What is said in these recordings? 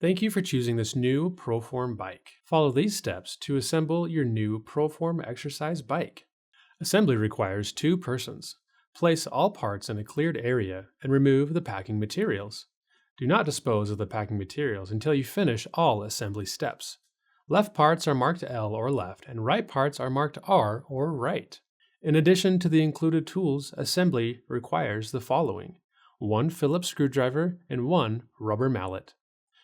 Thank you for choosing this new Proform bike. Follow these steps to assemble your new Proform exercise bike. Assembly requires 2 persons. Place all parts in a cleared area and remove the packing materials. Do not dispose of the packing materials until you finish all assembly steps. Left parts are marked L or left, and right parts are marked R or right. In addition to the included tools, assembly requires the following: 1 Phillips screwdriver and 1 rubber mallet.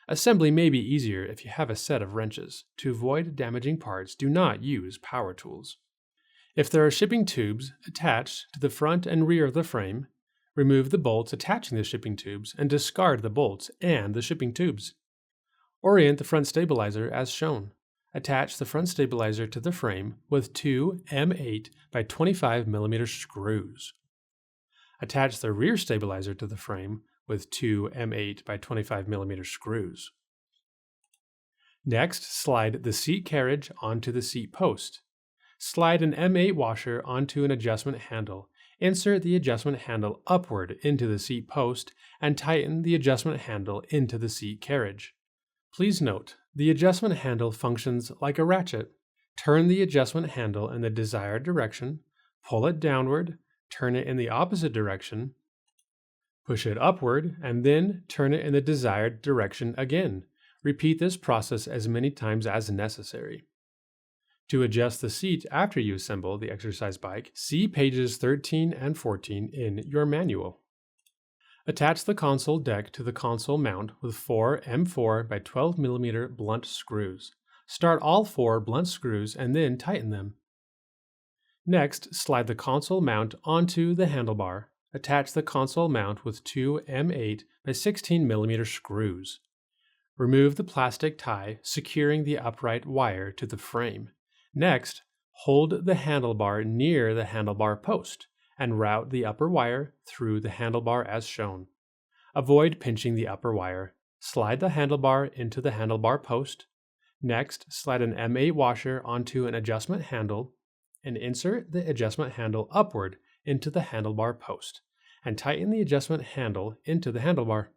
Assembly may be easier if you have a set of wrenches. To avoid damaging parts, do not use power tools. If there are shipping tubes attached to the front and rear of the frame, remove the bolts attaching the shipping tubes and discard the bolts and the shipping tubes. Orient the front stabilizer as shown. Attach the front stabilizer to the frame with 2 M8 by 25 mm screws. Attach the rear stabilizer to the frame with 2 M8 by 25 mm screws. Next, slide the seat carriage onto the seat post. Slide an M8 washer onto an adjustment handle. Insert the adjustment handle upward into the seat post and tighten the adjustment handle into the seat carriage. Please note, the adjustment handle functions like a ratchet. Turn the adjustment handle in the desired direction, pull it downward, turn it in the opposite direction, push it upward, and then turn it in the desired direction again. Repeat this process as many times as necessary. To adjust the seat after you assemble the exercise bike, see pages 13 and 14 in your manual. Attach the console deck to the console mount with 4 M4 by 12 mm blunt screws. Start all 4 blunt screws and then tighten them. Next, slide the console mount onto the handlebar. Attach the console mount with 2 M8 by 16 mm screws. Remove the plastic tie securing the upright wire to the frame. Next, hold the handlebar near the handlebar post and route the upper wire through the handlebar as shown. Avoid pinching the upper wire. Slide the handlebar into the handlebar post. Next, slide an M8 washer onto an adjustment handle and insert the adjustment handle upward into the handlebar post and tighten the adjustment handle into the handlebar.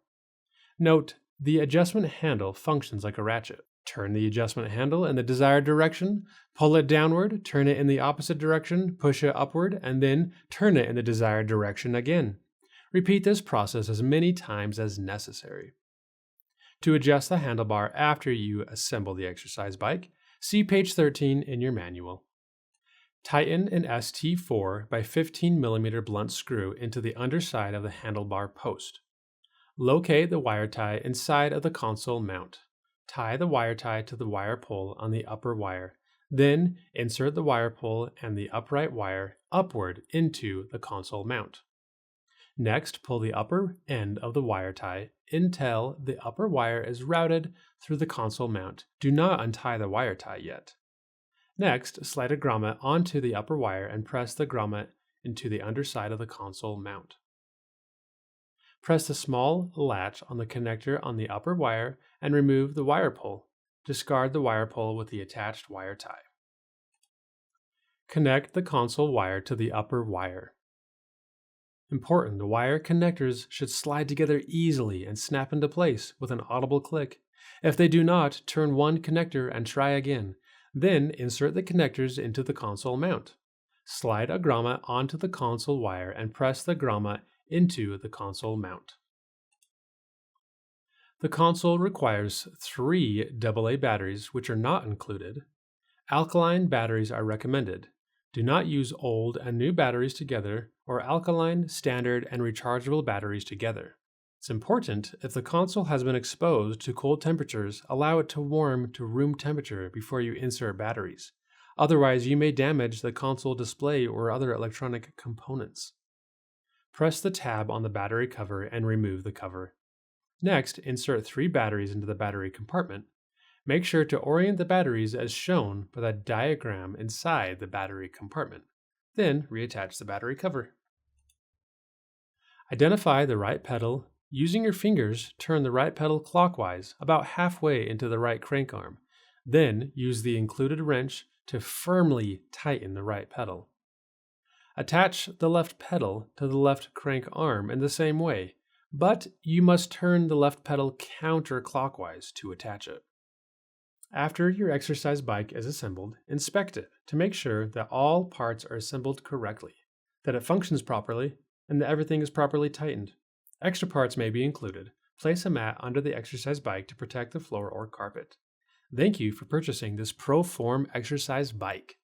Note, the adjustment handle functions like a ratchet. Turn the adjustment handle in the desired direction, pull it downward, turn it in the opposite direction, push it upward, and then turn it in the desired direction again. Repeat this process as many times as necessary. To adjust the handlebar after you assemble the exercise bike, see page 13 in your manual. Tighten an ST4 by 15 mm blunt screw into the underside of the handlebar post. Locate the wire tie inside of the console mount. Tie the wire tie to the wire pull on the upper wire. Then insert the wire pull and the upright wire upward into the console mount. Next, pull the upper end of the wire tie until the upper wire is routed through the console mount. Do not untie the wire tie yet. Next, slide a grommet onto the upper wire and press the grommet into the underside of the console mount. Press the small latch on the connector on the upper wire and remove the wire pull. Discard the wire pull with the attached wire tie. Connect the console wire to the upper wire. Important, the wire connectors should slide together easily and snap into place with an audible click. If they do not, turn one connector and try again. Then insert the connectors into the console mount. Slide a grommet onto the console wire and press the grommet into the console mount. The console requires 3 AA batteries, which are not included. Alkaline batteries are recommended. Do not use old and new batteries together or alkaline, standard, and rechargeable batteries together. It's important, if the console has been exposed to cold temperatures, allow it to warm to room temperature before you insert batteries. Otherwise, you may damage the console display or other electronic components. Press the tab on the battery cover and remove the cover. Next, insert 3 batteries into the battery compartment. Make sure to orient the batteries as shown by the diagram inside the battery compartment. Then reattach the battery cover. Identify the right pedal. Using your fingers, turn the right pedal clockwise about halfway into the right crank arm. Then use the included wrench to firmly tighten the right pedal. Attach the left pedal to the left crank arm in the same way. but you must turn the left pedal counterclockwise to attach it. After your exercise bike is assembled, inspect it to make sure that all parts are assembled correctly, that it functions properly, and that everything is properly tightened. Extra parts may be included. Place a mat under the exercise bike to protect the floor or carpet. Thank you for purchasing this ProForm exercise bike.